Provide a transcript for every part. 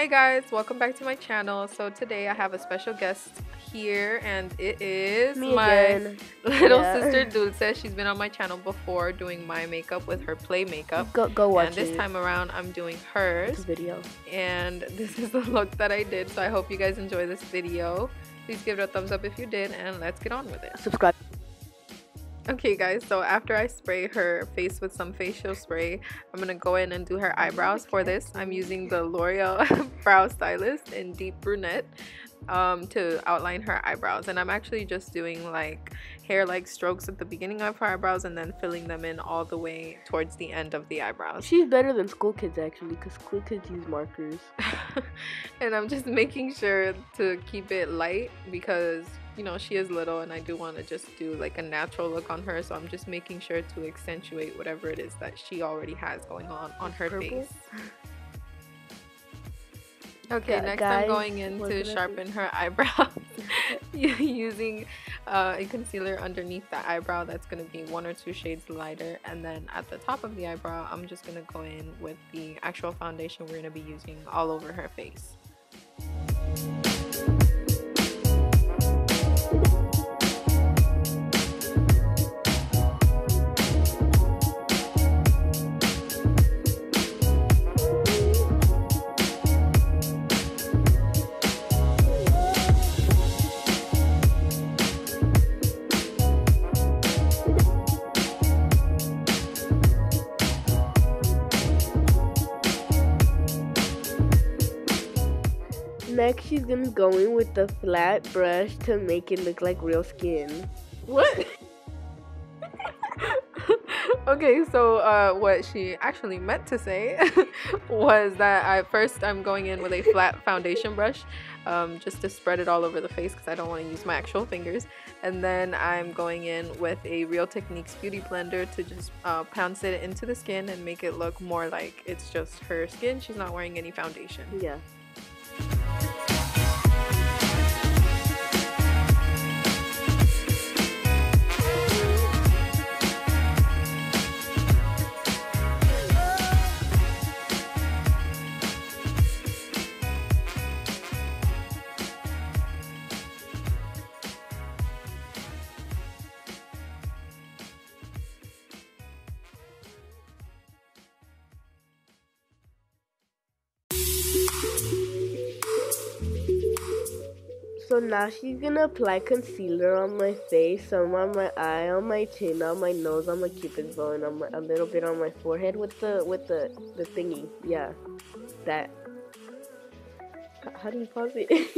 Hi guys, welcome back to my channel. So today I have a special guest here and it is Me my again. little Yeah. sister Dulce. She's been on my channel before doing my makeup with her play makeup. Go watch and this it. time around I'm doing It's hers. a video. And this is the look that I did. So I hope you guys enjoy this video. Please give it a thumbs up if you did and let's get on with it. Subscribe. Okay guys, so after I spray her face with some facial spray, I'm gonna go in and do her eyebrows. For this, I'm using the L'Oreal Brow Stylist in Deep Brunette to outline her eyebrows. And I'm actually just doing like hair-like strokes at the beginning of her eyebrows and then filling them in all the way towards the end of the eyebrows. She's better than school kids actually, because school kids use markers. And I'm just making sure to keep it light because you know she is little and I do want to just do like a natural look on her, so I'm just making sure to accentuate whatever it is that she already has going on her face. Okay, next I'm going in to sharpen her eyebrows using a concealer underneath the eyebrow that's going to be 1 or 2 shades lighter, and then at the top of the eyebrow I'm just going to go in with the actual foundation we're going to be using all over her face. Next, she's gonna go in with the flat brush to make it look like real skin. What? Okay, so what she actually meant to say was that I'm going in with a flat foundation brush just to spread it all over the face because I don't want to use my actual fingers. And then I'm going in with a Real Techniques Beauty Blender to just pounce it into the skin and make it look more like it's just her skin. She's not wearing any foundation. Yeah. So now she's gonna apply concealer on my face, some on my eye, on my chin, on my nose, on my cupid's bow, and a little bit on my forehead with the thingy. Yeah, that. How do you pause it?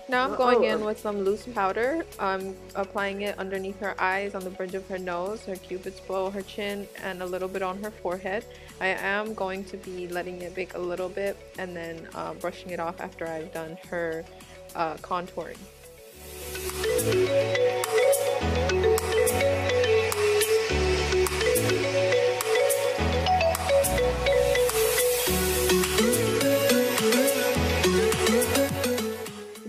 Now I'm going in with some loose powder. I'm applying it underneath her eyes, on the bridge of her nose, her cupid's bow, her chin, and a little bit on her forehead. I am going to be letting it bake a little bit and then brushing it off after I've done her contouring.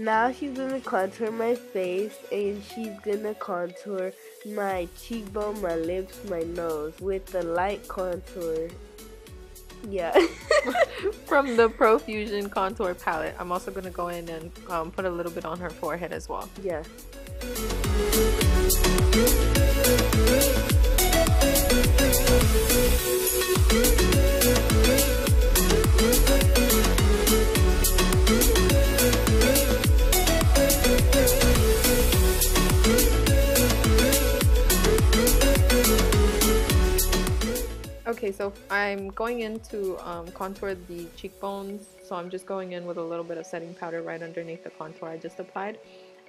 Now she's gonna contour my face, and she's gonna contour my cheekbone, my lips, my nose with the light contour. Yeah. From the Profusion Contour Palette. I'm also gonna go in and put a little bit on her forehead as well. Yeah. Okay, so I'm going in to contour the cheekbones, so I'm just going in with a little bit of setting powder right underneath the contour I just applied.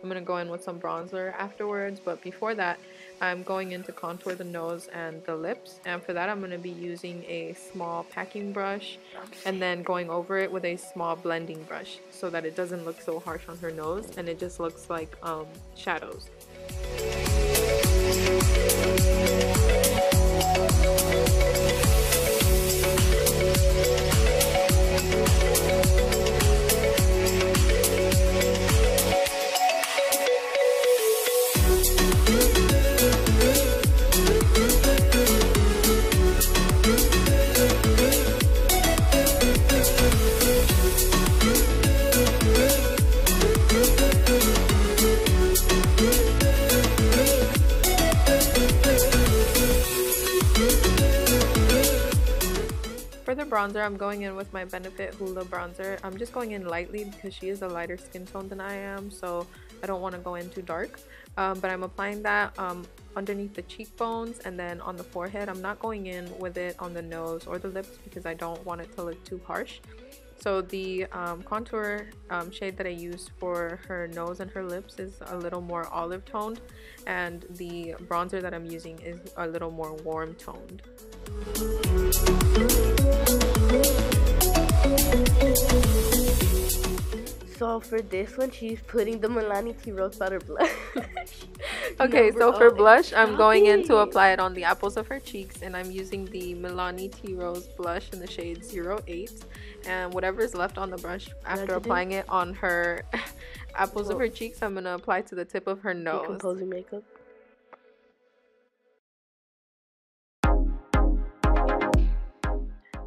I'm going to go in with some bronzer afterwards, but before that, I'm going in to contour the nose and the lips, and for that I'm going to be using a small packing brush and then going over it with a small blending brush so that it doesn't look so harsh on her nose and it just looks like shadows. For the bronzer, I'm going in with my Benefit Hoola bronzer. I'm just going in lightly because she is a lighter skin tone than I am, so I don't want to go in too dark. But I'm applying that underneath the cheekbones and then on the forehead. I'm not going in with it on the nose or the lips because I don't want it to look too harsh. So the contour shade that I used for her nose and her lips is a little more olive toned, and the bronzer that I'm using is a little more warm toned. So for this one, she's putting the Milani T Rose Powder blush. Okay, so for blush, I'm going in to apply it on the apples of her cheeks, and I'm using the Milani T Rose blush in the shade 08. And whatever is left on the brush after applying it on her apples of her cheeks, I'm going to apply to the tip of her nose. Composing makeup.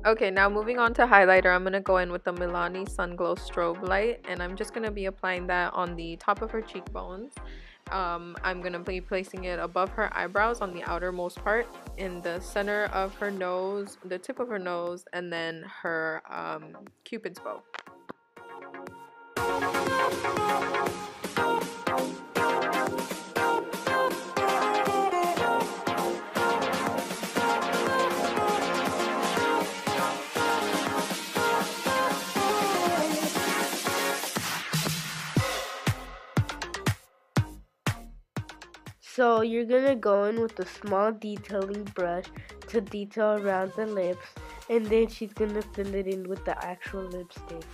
Okay, now moving on to highlighter, I'm going to go in with the Milani Sun Glow Strobe Light, and I'm just going to be applying that on the top of her cheekbones. I'm going to be placing it above her eyebrows on the outermost part, in the center of her nose, the tip of her nose, and then her Cupid's bow. So you're gonna go in with a small detailing brush to detail around the lips, and then she's gonna fill it in with the actual lipstick.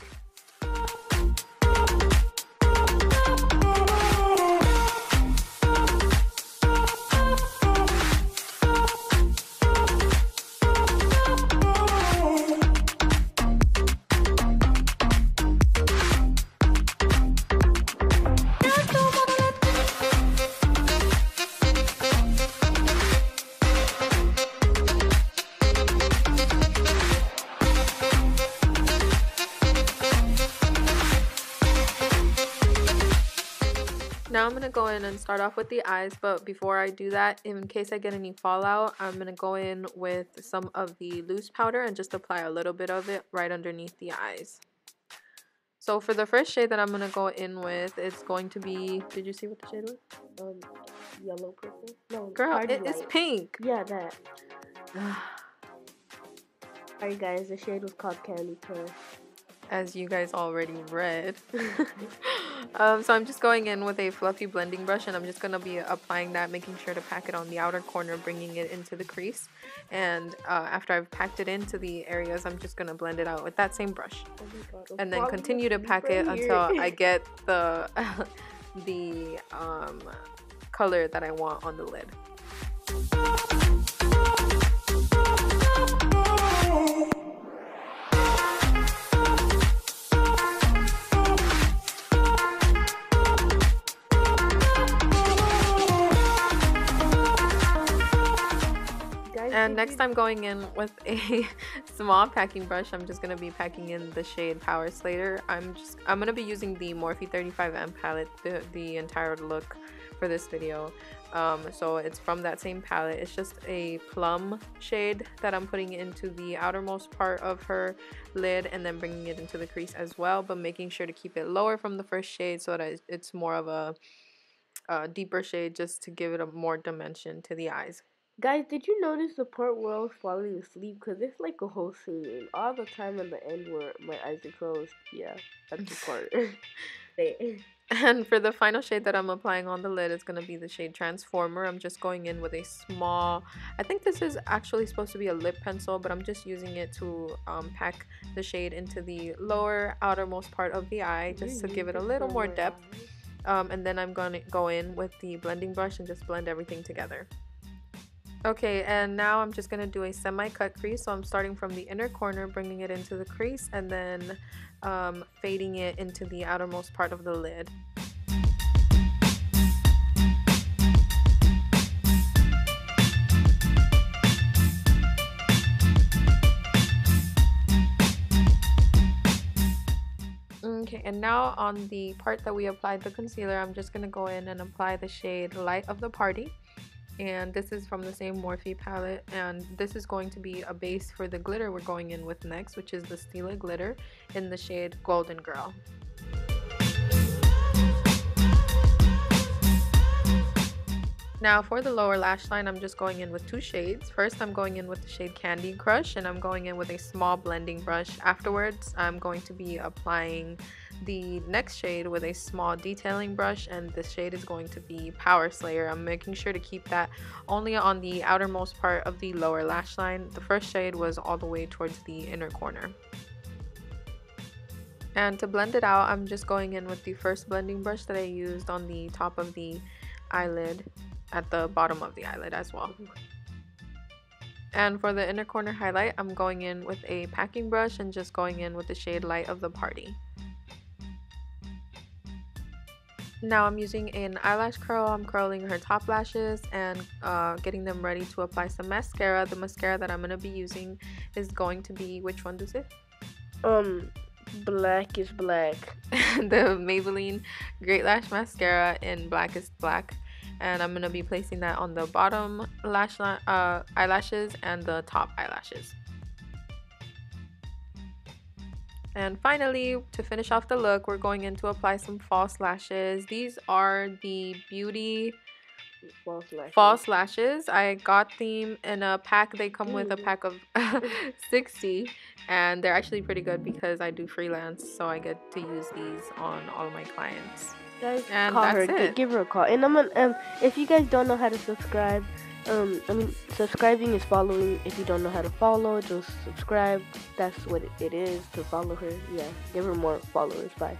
Now I'm going to go in and start off with the eyes, but before I do that, in case I get any fallout, I'm going to go in with some of the loose powder and just apply a little bit of it right underneath the eyes. So for the first shade that I'm going to go in with, it's going to be, did you see what the shade was? Yellow purple? No, girl, it's pink. Yeah, that. Alright guys, the shade was called Candy Crush. As you guys already read. So I'm just going in with a fluffy blending brush, and I'm just going to be applying that, making sure to pack it on the outer corner, bringing it into the crease. And after I've packed it into the areas, I'm just going to blend it out with that same brush. Oh my God, and then continue to pack it until I get the the color that I want on the lid. And next I'm going in with a small packing brush. I'm just going to be packing in the shade Power Slater. I'm going to be using the Morphe 35M palette, the entire look for this video. So it's from that same palette. It's just a plum shade that I'm putting into the outermost part of her lid and then bringing it into the crease as well, but making sure to keep it lower from the first shade so that it's more of a deeper shade, just to give it a more dimension to the eyes. Guys, did you notice the part where I was falling asleep? Because it's like a whole scene. And all the time at the end where my eyes are closed. Yeah, that's the part. And for the final shade that I'm applying on the lid, it's going to be the shade Transformer. I'm just going in with a small, I think this is actually supposed to be a lip pencil, but I'm just using it to pack the shade into the lower outermost part of the eye, just to give it a little more depth. And then I'm going to go in with the blending brush and just blend everything together. Okay, and now I'm just going to do a semi-cut crease. So I'm starting from the inner corner, bringing it into the crease, and then fading it into the outermost part of the lid. Okay, and now on the part that we applied the concealer, I'm just going to go in and apply the shade Light of the Party. And this is from the same Morphe palette, and this is going to be a base for the glitter we're going in with next, which is the Stila glitter in the shade Golden Girl. Now for the lower lash line, I'm just going in with two shades. First, I'm going in with the shade Candy Crush, and I'm going in with a small blending brush. Afterwards, I'm going to be applying the next shade with a small detailing brush, and the shade is going to be Power Slayer. I'm making sure to keep that only on the outermost part of the lower lash line. The first shade was all the way towards the inner corner. And to blend it out, I'm just going in with the first blending brush that I used on the top of the eyelid, at the bottom of the eyelid as well. And for the inner corner highlight, I'm going in with a packing brush and just going in with the shade Light of the Party. Now I'm using an eyelash curl. I'm curling her top lashes and getting them ready to apply some mascara. The mascara that I'm going to be using is going to be, which one, Dulce? Black is Black. The Maybelline Great Lash Mascara in Black is Black. And I'm going to be placing that on the bottom eyelashes and the top eyelashes. And finally, to finish off the look, we're going in to apply some false lashes. These are the Beauty false lashes. I got them in a pack. They come with a pack of 60, and they're actually pretty good because I do freelance, so I get to use these on all of my clients. Guys, and call that's her. it. Give her a call. And I'm gonna, if you guys don't know how to subscribe, subscribing is following. If you don't know how to follow, just subscribe. That's what it is to follow her. Yeah, give her more followers. Bye.